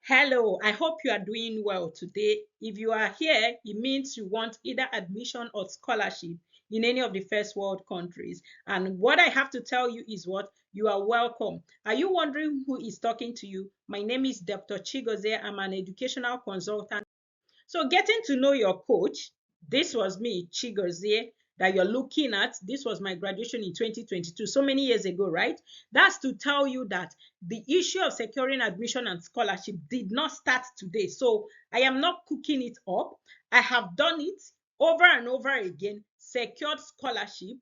Hello, I hope you are doing well today. If you are here, it means you want either admission or scholarship in any of the first world countries. And what I have to tell you is what? You are welcome. Are you wondering who is talking to you? My name is Dr. Chigozie. I'm an educational consultant. So getting to know your coach, this was me, Chigozie, that you're looking at. This was my graduation in 2022, so many years ago, right? That's to tell you that the issue of securing admission and scholarship did not start today. So I am not cooking it up. I have done it over and over again, secured scholarship,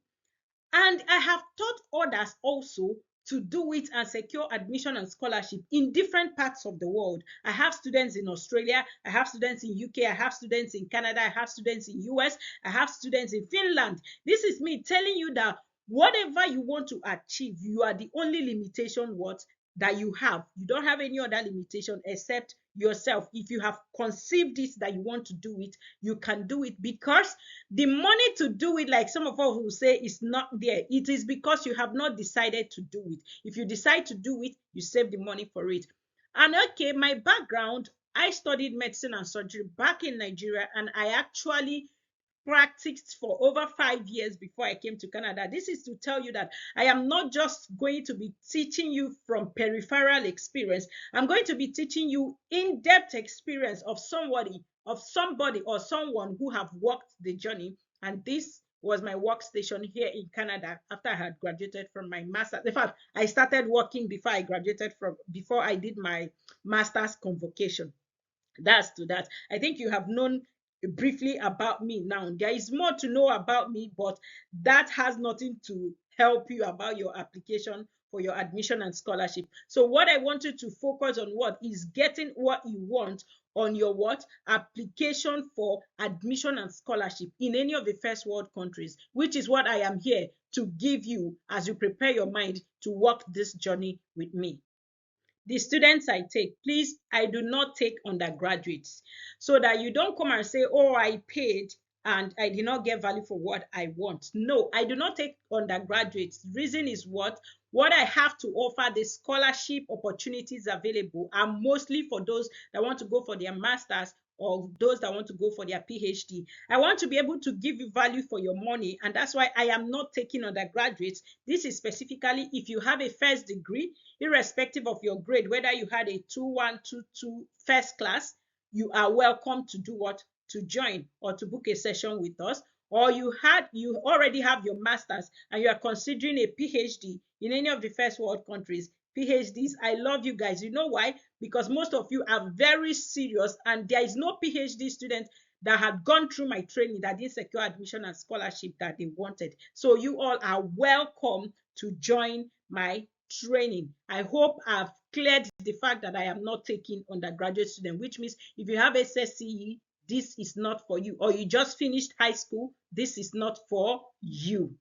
and I have taught others also to do it and secure admission and scholarship in different parts of the world. I have students in Australia, I have students in UK, I have students in Canada, I have students in US, I have students in Finland. This is me telling you that whatever you want to achieve, you are the only limitation what that you have. You don't have any other limitation except yourself. If you have conceived it that you want to do it, you can do it, because the money to do it, like some of us will say, is not there. It is because you have not decided to do it. If you decide to do it, you save the money for it. And okay, my background, I studied medicine and surgery back in Nigeria, and I actually practiced for over 5 years before I came to Canada. This is to tell you that I am not just going to be teaching you from peripheral experience. I'm going to be teaching you in-depth experience of somebody or someone who have walked the journey. And this was my workstation here in Canada after I had graduated from my master's. In fact, I started working before I did my master's convocation. That's to that. I think you have known briefly about me now. There is more to know about me, but that has nothing to help you about your application for your admission and scholarship. So what I wanted to focus on what is getting what you want on your what application for admission and scholarship in any of the first world countries, which is what I am here to give you as you prepare your mind to walk this journey with me. The students I take, please, I do not take undergraduates, so that you don't come and say, oh, I paid and I did not get value for what I want. No, I do not take undergraduates. Reason is what I have to offer, the scholarship opportunities available are mostly for those that want to go for their masters or those that want to go for their PhD. I want to be able to give you value for your money, and that's why I am not taking undergraduates. This is specifically if you have a first degree, irrespective of your grade, whether you had a 2-1, 2-2 first class, you are welcome to do what? To join or to book a session with us. Or you already have your masters and you are considering a PhD in any of the first world countries. PhDs, I love you guys. You know why? Because most of you are very serious, and there is no PhD student that had gone through my training that didn't secure admission and scholarship that they wanted. So you all are welcome to join my training. I hope I've cleared the fact that I am not taking undergraduate students, which means if you have SSCE, this is not for you. Or you just finished high school, this is not for you.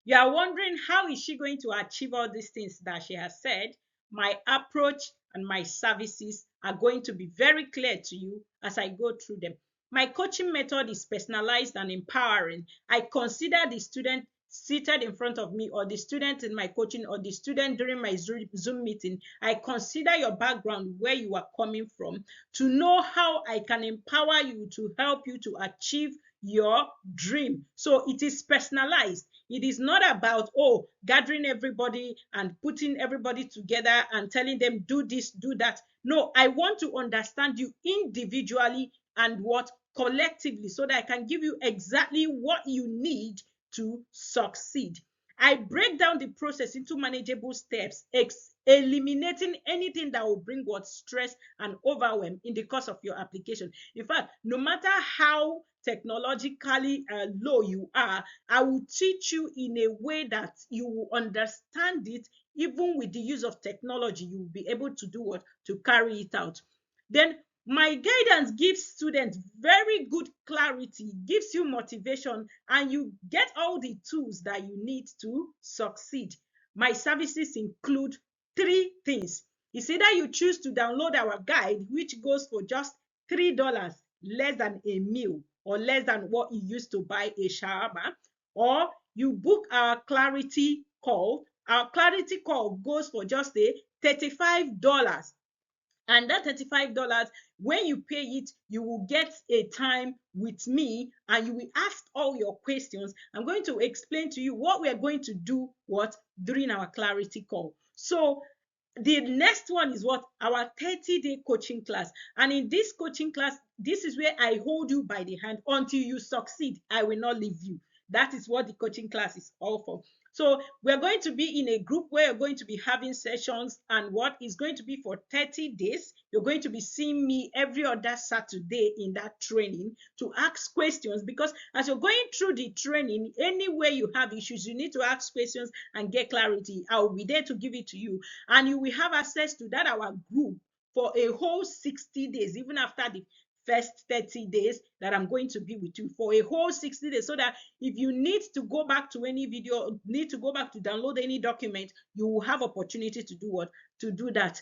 You are wondering, how is she going to achieve all these things that she has said? My approach and my services are going to be very clear to you as I go through them. My coaching method is personalized and empowering. I consider the student seated in front of me, or the student in my coaching, or the student during my Zoom meeting. I consider your background, where you are coming from, to know how I can empower you to help you to achieve your dream. So it is personalized. It is not about, oh, gathering everybody and putting everybody together and telling them do this, do that. No, I want to understand you individually and what collectively, so that I can give you exactly what you need to succeed. I break down the process into manageable steps, eliminating anything that will bring what stress and overwhelm in the course of your application. In fact, no matter how technologically low you are, I will teach you in a way that you will understand it. Even with the use of technology, you will be able to do what? To carry it out. Then my guidance gives students very good clarity, gives you motivation, and you get all the tools that you need to succeed. My services include 3 things. It's either you choose to download our guide, which goes for just $3, less than a meal, or less than what you used to buy a shawarma, or you book our clarity call. Our clarity call goes for just a $35, And that $35, when you pay it, you will get a time with me and you will ask all your questions. I'm going to explain to you what we are going to do during our clarity call. So the next one is our 30-day coaching class. And in this coaching class, this is where I hold you by the hand until you succeed. I will not leave you. That is what the coaching class is all for. So we're going to be in a group where you're going to be having sessions, and what is going to be for 30 days. You're going to be seeing me every other Saturday in that training to ask questions, because as you're going through the training, anywhere you have issues, you need to ask questions and get clarity. I will be there to give it to you, and you will have access to that our group for a whole 60 days, even after the first 30 days that I'm going to be with you, for a whole 60 days, so that if you need to go back to any video, need to go back to download any document, you will have opportunity to do to do that.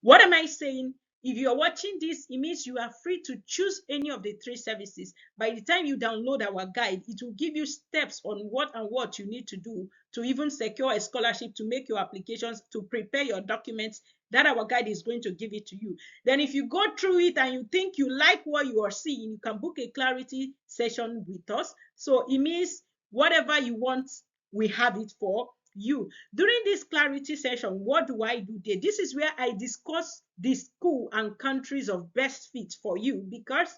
What am I saying? If you're watching this, it means you are free to choose any of the 3 services. By the time you download our guide, it will give you steps on what you need to do to even secure a scholarship, to make your applications, to prepare your documents. That our guide is going to give it to you. Then if you go through it and you think you like what you are seeing, you can book a clarity session with us. So it means whatever you want, we have it for you. During this clarity session, what do I do there? This is where I discuss the school and countries of best fit for you, because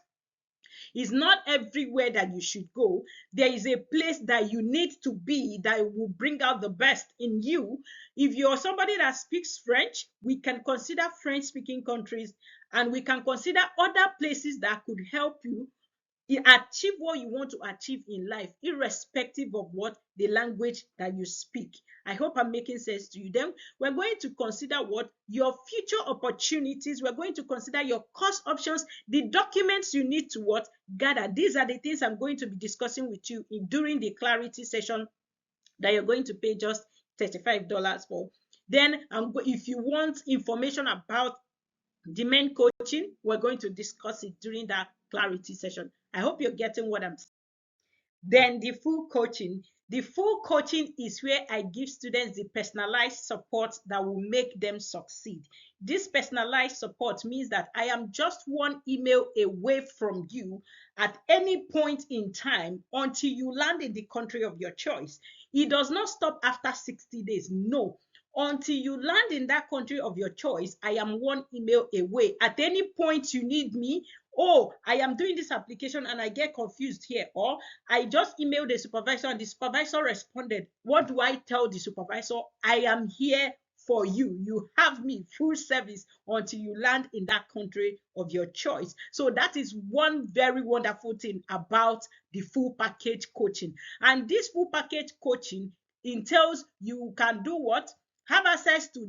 it's not everywhere that you should go. There is a place that you need to be that will bring out the best in you. If you're somebody that speaks French, we can consider French speaking countries, and we can consider other places that could help you achieve what you want to achieve in life, irrespective of what the language that you speak. I hope I'm making sense to you. Then we're going to consider your future opportunities. We're going to consider your course options, the documents you need to gather. These are the things I'm going to be discussing with you during the clarity session that you're going to pay just $35 for. Then if you want information about the main coaching, we're going to discuss it during that clarity session. I hope you're getting what I'm saying. Then the full coaching. The full coaching is where I give students the personalized support that will make them succeed. This personalized support means that I am just one email away from you at any point in time until you land in the country of your choice. It does not stop after 60 days. No. Until you land in that country of your choice, I am one email away. At any point you need me, oh, I am doing this application and I get confused here, or I just emailed the supervisor and the supervisor responded. What do I tell the supervisor? I am here for you. You have me full service until you land in that country of your choice. So that is one very wonderful thing about the full package coaching. And this full package coaching entails you can do have access to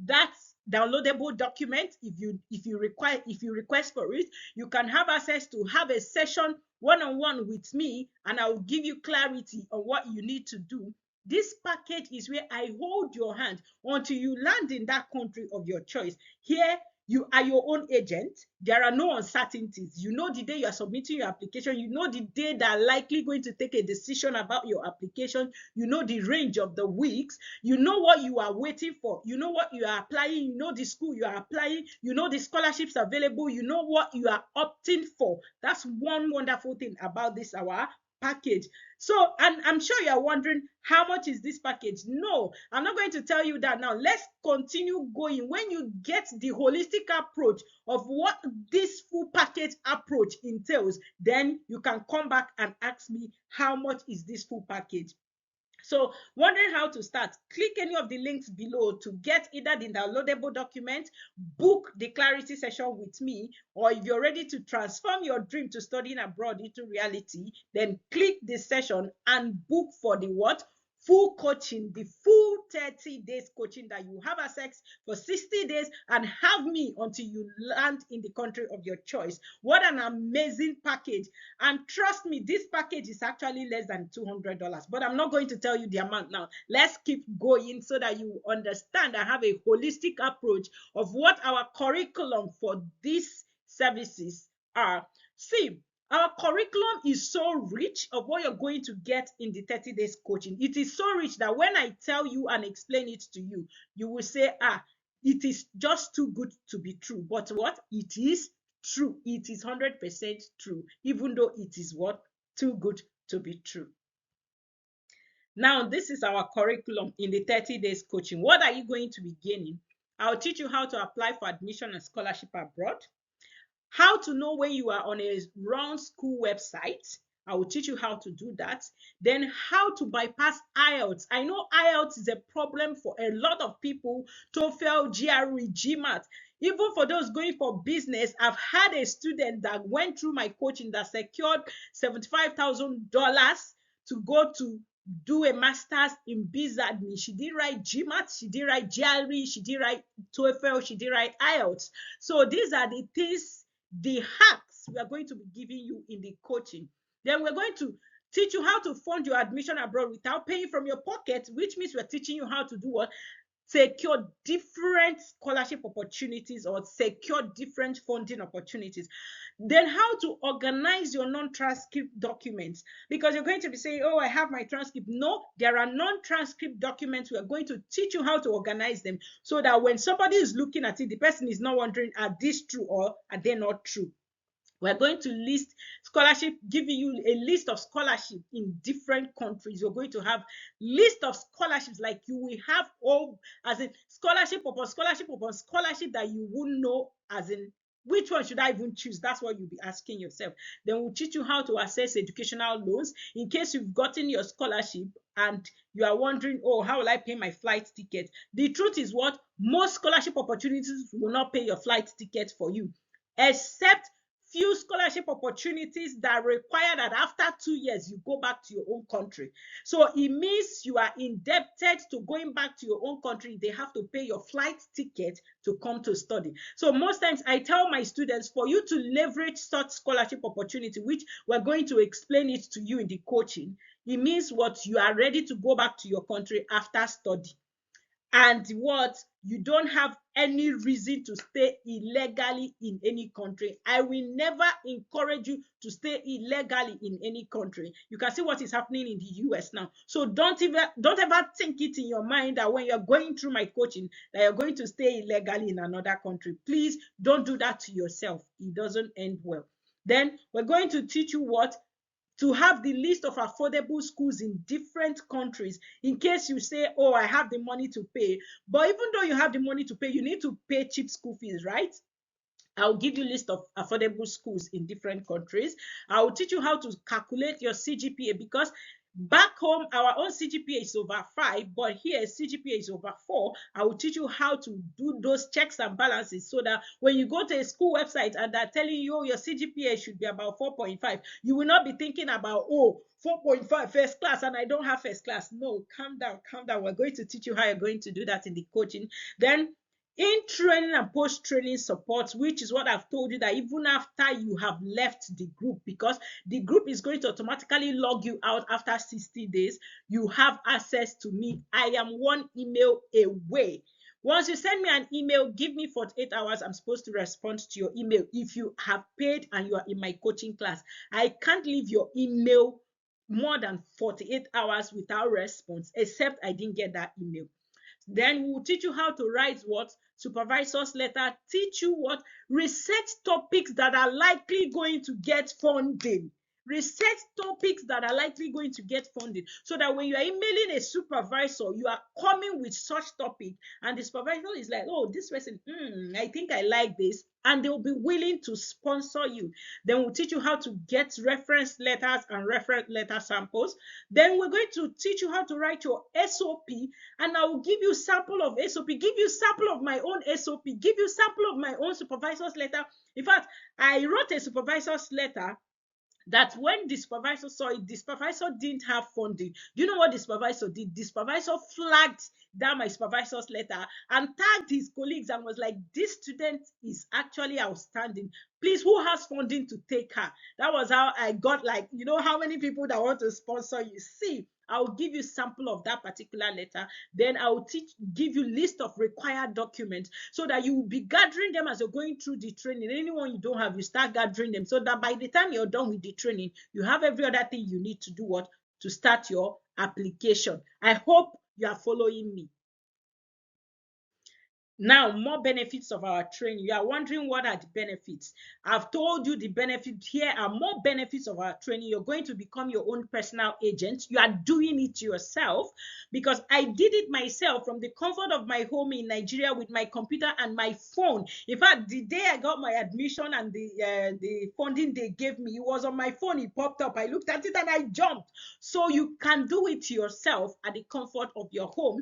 that downloadable document. If you request for it, you can have access to have a session one-on-one with me, and I'll give you clarity on what you need to do. This package is where I hold your hand until you land in that country of your choice. Here, you are your own agent. There are no uncertainties. You know the day you are submitting your application. You know the day that are likely going to take a decision about your application. You know the range of the weeks. You know what you are waiting for. You know what you are applying. You know the school you are applying. You know the scholarships available. You know what you are opting for. That's one wonderful thing about this our package. So, and I'm sure you're wondering, how much is this package? No, I'm not going to tell you that now. Let's continue going. When you get the holistic approach of what this full package approach entails, then you can come back and ask me, how much is this full package? So, wondering how to start? Click any of the links below to get either the downloadable document, book the clarity session with me, or if you're ready to transform your dream to studying abroad into reality, then click this session and book for the full coaching, the full 30 days coaching that you have access for 60 days and have me until you land in the country of your choice. What an amazing package. And trust me, this package is actually less than $200, but I'm not going to tell you the amount now. Let's keep going so that you understand and have a holistic approach of what our curriculum for these services are. See, our curriculum is so rich of what you're going to get in the 30 days coaching. It is so rich that when I tell you and explain it to you, you will say, it is just too good to be true. But what? It is true. It is 100% true, even though it is what? Too good to be true. Now, this is our curriculum in the 30 days coaching. What are you going to be gaining? I'll teach you how to apply for admission and scholarship abroad, how to know when you are on a wrong school website. I will teach you how to do that. Then how to bypass IELTS. I know IELTS is a problem for a lot of people. TOEFL, GRE, GMAT. Even for those going for business, I've had a student that went through my coaching that secured $75,000 to go to do a master's in biz admin. She did write GMAT, she did write GRE, she did write TOEFL, she did write IELTS. So these are the things, the hacks we are going to be giving you in the coaching. Then we're going to teach you how to fund your admission abroad without paying from your pocket, which means we're teaching you how to do what? Secure different scholarship opportunities or secure different funding opportunities. Then how to organize your non-transcript documents, because you're going to be saying, oh, I have my transcript. No, there are non-transcript documents. We are going to teach you how to organize them so that when somebody is looking at it, the person is not wondering, are these true or are they not true? We're going to list scholarship, giving you a list of scholarship in different countries. You're going to have list of scholarships, like you will have all, as in scholarship upon scholarship upon scholarship, that you won't know, as in which one should I even choose? That's what you'll be asking yourself. Then we'll teach you how to assess educational loans in case you've gotten your scholarship and you are wondering, oh, how will I pay my flight ticket? The truth is what? Most scholarship opportunities will not pay your flight ticket for you, except few scholarship opportunities that require that after 2 years you go back to your own country. So it means you are indebted to going back to your own country. They have to pay your flight ticket to come to study. So most times I tell my students, for you to leverage such scholarship opportunity, which we're going to explain it to you in the coaching, it means what? You are ready to go back to your country after study. And what? You don't have any reason to stay illegally in any country. I will never encourage you to stay illegally in any country. You can see what is happening in the US now. So don't ever think it in your mind that when you're going through my coaching that you're going to stay illegally in another country. Please don't do that to yourself. It doesn't end well. Then we're going to teach you what? To have the list of affordable schools in different countries, in case you say, oh, I have the money to pay. But even though you have the money to pay, you need to pay cheap school fees, right? I'll give you a list of affordable schools in different countries. I'll teach you how to calculate your CGPA, because back home, our own CGPA is over 5, but here CGPA is over 4. I will teach you how to do those checks and balances so that when you go to a school website and they're telling you, oh, your CGPA should be about 4.5, you will not be thinking about, oh, 4.5 first class and I don't have first class. No, calm down, calm down. We're going to teach you how you're going to do that in the coaching. Then in training and post-training support, which is what I've told you, that even after you have left the group, because the group is going to automatically log you out after 60 days, you have access to me. I am one email away. Once you send me an email, give me 48 hours. I'm supposed to respond to your email if you have paid and you are in my coaching class. I can't leave your email more than 48 hours without response, except I didn't get that email. Then we'll teach you how to write what? Supervisor's letter. Teach you what? Research topics that are likely going to get funding. Research topics that are likely going to get funding, so that when you are emailing a supervisor, you are coming with such topic, and the supervisor is like, oh, this person, I think I like this, and they'll be willing to sponsor you. Then we'll teach you how to get reference letters and reference letter samples. Then we're going to teach you how to write your SOP, and I will give you sample of SOP, give you sample of my own SOP, give you sample of my own supervisor's letter. In fact, I wrote a supervisor's letter that when the supervisor saw it, the supervisor didn't have funding. Do you know what the supervisor did? The supervisor flagged down my supervisor's letter and tagged his colleagues and was like, this student is actually outstanding. Please, who has funding to take her? That was how I got, like, you know how many people that want to sponsor you. See, I'll give you sample of that particular letter. Then I'll give you list of required documents so that you will be gathering them as you're going through the training. Anyone you don't have, you start gathering them so that by the time you're done with the training, you have every other thing you need to do what? To start your application. I hope you are following me. Now, more benefits of our training. You are wondering what are the benefits. I've told you the benefits. Here are more benefits of our training. You're going to become your own personal agent. You are doing it yourself, because I did it myself from the comfort of my home in Nigeria with my computer and my phone. In fact, the day I got my admission and the funding they gave me, it was on my phone. It popped up. I looked at it and I jumped. So you can do it yourself at the comfort of your home.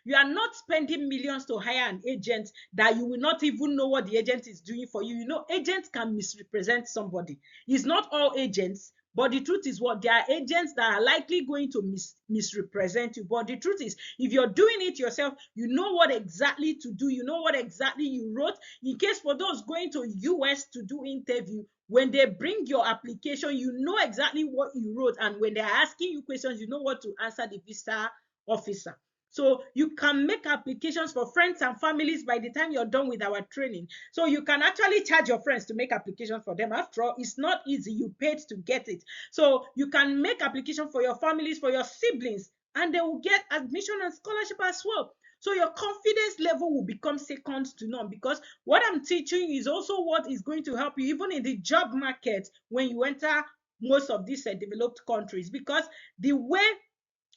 You are not spending millions to hire an agent that you will not even know what the agent is doing for you. You know, agents can misrepresent somebody. It's not all agents, but the truth is what? There are agents that are likely going to misrepresent you. But the truth is, if you're doing it yourself, you know what exactly to do. You know what exactly you wrote. In case for those going to US to do interview, when they bring your application, you know exactly what you wrote. And when they're asking you questions, you know what to answer the visa officer. So you can make applications for friends and families by the time you're done with our training. So you can actually charge your friends to make applications for them. After all, it's not easy. You paid to get it. So you can make application for your families, for your siblings, and they will get admission and scholarship as well. So your confidence level will become second to none, because what I'm teaching is also what is going to help you even in the job market when you enter most of these developed countries, because the way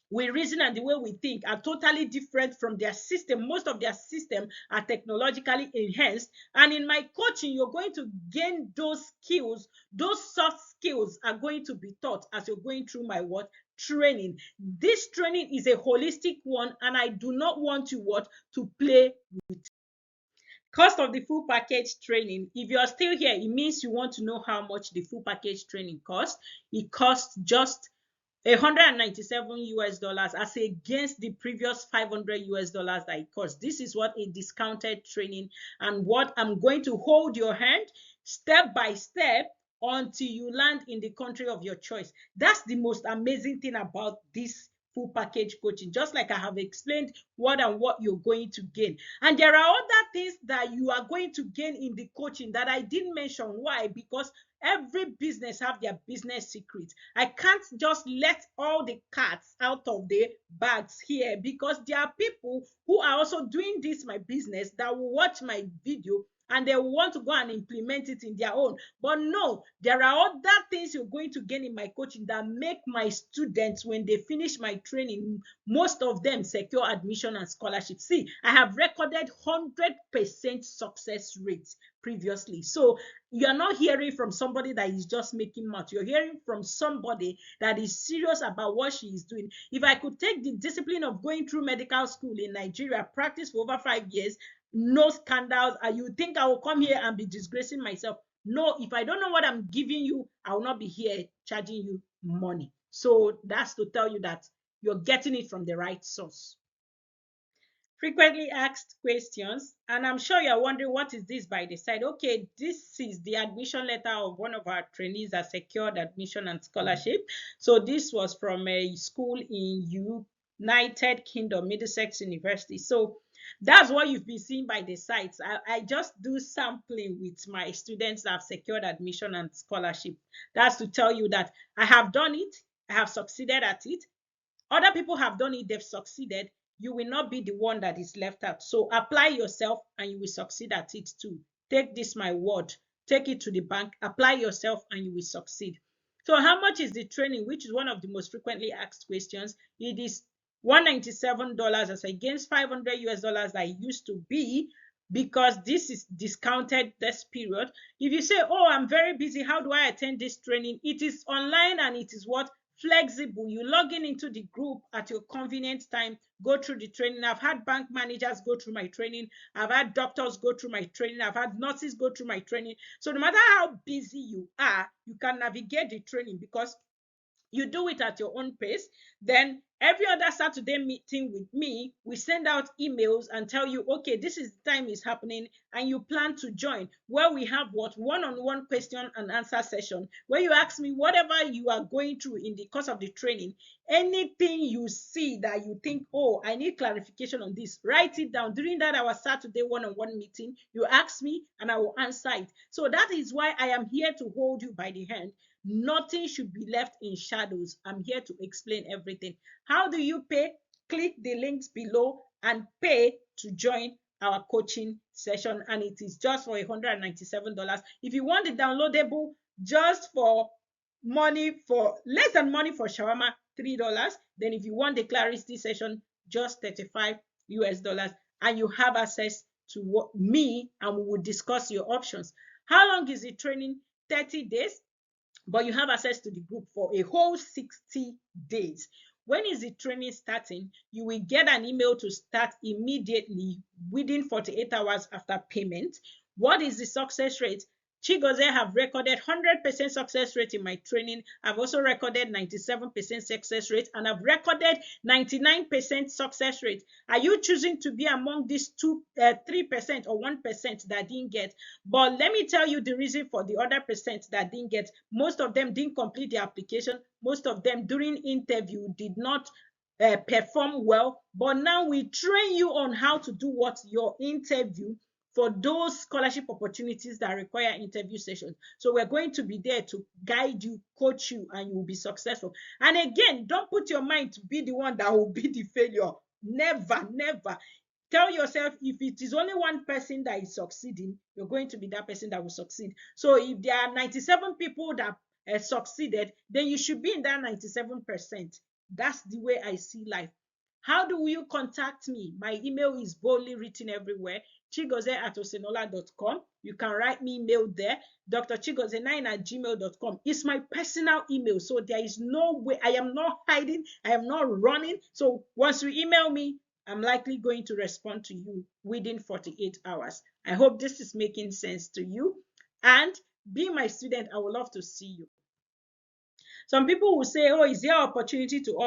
we reason and the way we think are totally different from their system. Most of their system are technologically enhanced, and in my coaching you're going to gain those skills. Those soft skills are going to be taught as you're going through my what training. This training is a holistic one, and I do not want you what to play with. Cost of the full package training. If you are still here, it means you want to know how much the full package training costs. It costs just $197 as against the previous $500 that it cost. This is what a discounted training, and what I'm going to hold your hand step by step until you land in the country of your choice. That's the most amazing thing about this full package coaching. Just like I have explained what and what you're going to gain, and there are other things that you are going to gain in the coaching that I didn't mention. Why? Because every business have their business secrets. I can't just let all the cats out of the bags here, because there are people who are also doing this my business that will watch my video and they want to go and implement it in their own. But no, there are other things you're going to gain in my coaching that make my students, when they finish my training, most of them secure admission and scholarship. See, I have recorded 100% success rates previously. So you're not hearing from somebody that is just making mouth. You're hearing from somebody that is serious about what she is doing. If I could take the discipline of going through medical school in Nigeria, practice for over 5 years, no scandals, and you think I will come here and be disgracing myself? No, if I don't know what I'm giving you, I will not be here charging you money. So that's to tell you that you're getting it from the right source. Frequently asked questions, and I'm sure you're wondering, what is this by the side? Okay, this is the admission letter of one of our trainees that secured admission and scholarship. So this was from a school in United Kingdom, Middlesex University. So that's what you've been seeing by the sites. I just do sampling with my students that have secured admission and scholarship. That's to tell you that I have done it, I have succeeded at it. Other people have done it, they've succeeded. You will not be the one that is left out. So apply yourself and you will succeed at it too. Take this, my word. Take it to the bank, apply yourself, and you will succeed. So how much is the training, which is one of the most frequently asked questions? It is $197 as against $500 that it used to be, because this is discounted this period. If you say, oh, I'm very busy, how do I attend this training? It is online, and it is what? Flexible. You log in into the group at your convenient time, go through the training. I've had bank managers go through my training. I've had doctors go through my training. I've had nurses go through my training. So no matter how busy you are, you can navigate the training, because you do it at your own pace. Then every other Saturday meeting with me, we send out emails and tell you, okay, this is the time is happening, and you plan to join, where we have what? One-on-one question and answer session, where you ask me whatever you are going through in the course of the training. Anything you see that you think, oh, I need clarification on this, write it down. During that our Saturday one-on-one meeting, you ask me and I will answer it. So that is why I am here to hold you by the hand. Nothing should be left in shadows. I'm here to explain everything. How do you pay? Click the links below and pay to join our coaching session, and it is just for $197. If you want the downloadable just for money, for less than money for shawarma, $3. Then if you want the clarity session, just $35 and you have access to me, and we will discuss your options. How long is the training? 30 days, but you have access to the group for a whole 60 days. When is the training starting? You will get an email to start immediately within 48 hours after payment. What is the success rate? Chigozie have recorded 100% success rate in my training. I've also recorded 97% success rate, and I've recorded 99% success rate. Are you choosing to be among these 3% or 1% that didn't get? But let me tell you the reason for the other percent that didn't get. Most of them didn't complete the application. Most of them during interview did not perform well. But now we train you on how to do what your interview for those scholarship opportunities that require interview sessions. So we're going to be there to guide you, coach you, and you will be successful. And again, don't put your mind to be the one that will be the failure. Never, never. Tell yourself, if it is only one person that is succeeding, you're going to be that person that will succeed. So if there are 97 people that succeeded, then you should be in that 97%. That's the way I see life. How do you contact me? My email is boldly written everywhere, chigozie@osenola.com. You can write me email there, drchigozie9@gmail.com. It's my personal email, so there is no way. I am not hiding. I am not running. So once you email me, I'm likely going to respond to you within 48 hours. I hope this is making sense to you. And be my student, I would love to see you. Some people will say, oh, is there opportunity to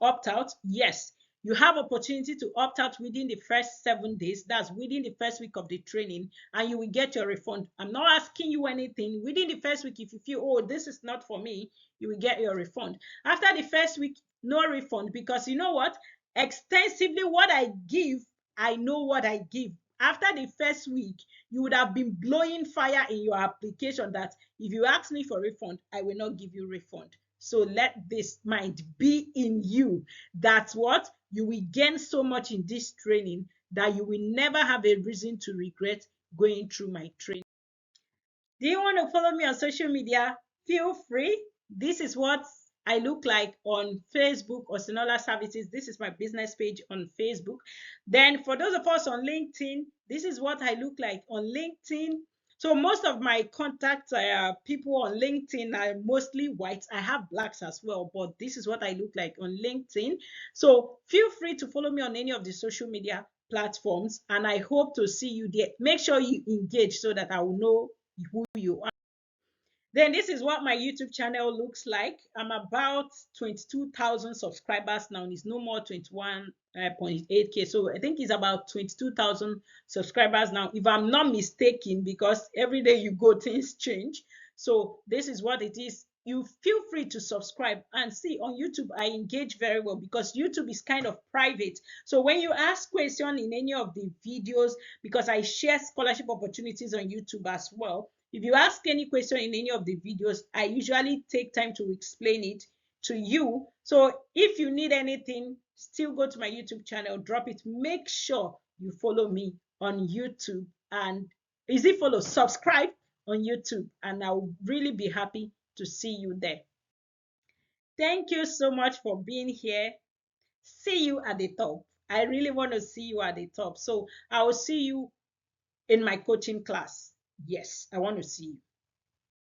opt out? Yes. You have opportunity to opt out within the first 7 days. That's within the first week of the training, and you will get your refund. I'm not asking you anything. Within the first week, if you feel, oh, this is not for me, you will get your refund. After the first week, no refund, because you know what? Extensively, what I give, I know what I give. After the first week, you would have been blowing fire in your application that if you ask me for refund, I will not give you refund. So let this mind be in you. That's what you will gain so much in this training that you will never have a reason to regret going through my training. Do you want to follow me on social media? Feel free. This is what I look like on Facebook, Osenola Services. This is my business page on Facebook. Then for those of us on LinkedIn, this is what I look like on LinkedIn. So most of my contacts people on LinkedIn are mostly white. I have blacks as well, but this is what I look like on LinkedIn. So feel free to follow me on any of the social media platforms, and I hope to see you there. Make sure you engage so that I will know who you are. Then this is what my YouTube channel looks like. I'm about 22,000 subscribers now. It's no more 21.8K. So I think it's about 22,000 subscribers now, if I'm not mistaken, because every day you go, things change. So this is what it is. You feel free to subscribe, and see on YouTube I engage very well because YouTube is kind of private. So when you ask questions in any of the videos, because I share scholarship opportunities on YouTube as well, if you ask any question in any of the videos, I usually take time to explain it to you. So if you need anything, still go to my YouTube channel, drop it. Make sure you follow me on YouTube, and subscribe on YouTube, and I'll really be happy to see you there. Thank you so much for being here. See you at the top. I really want to see you at the top. So I will see you in my coaching class. Yes, I want to see you.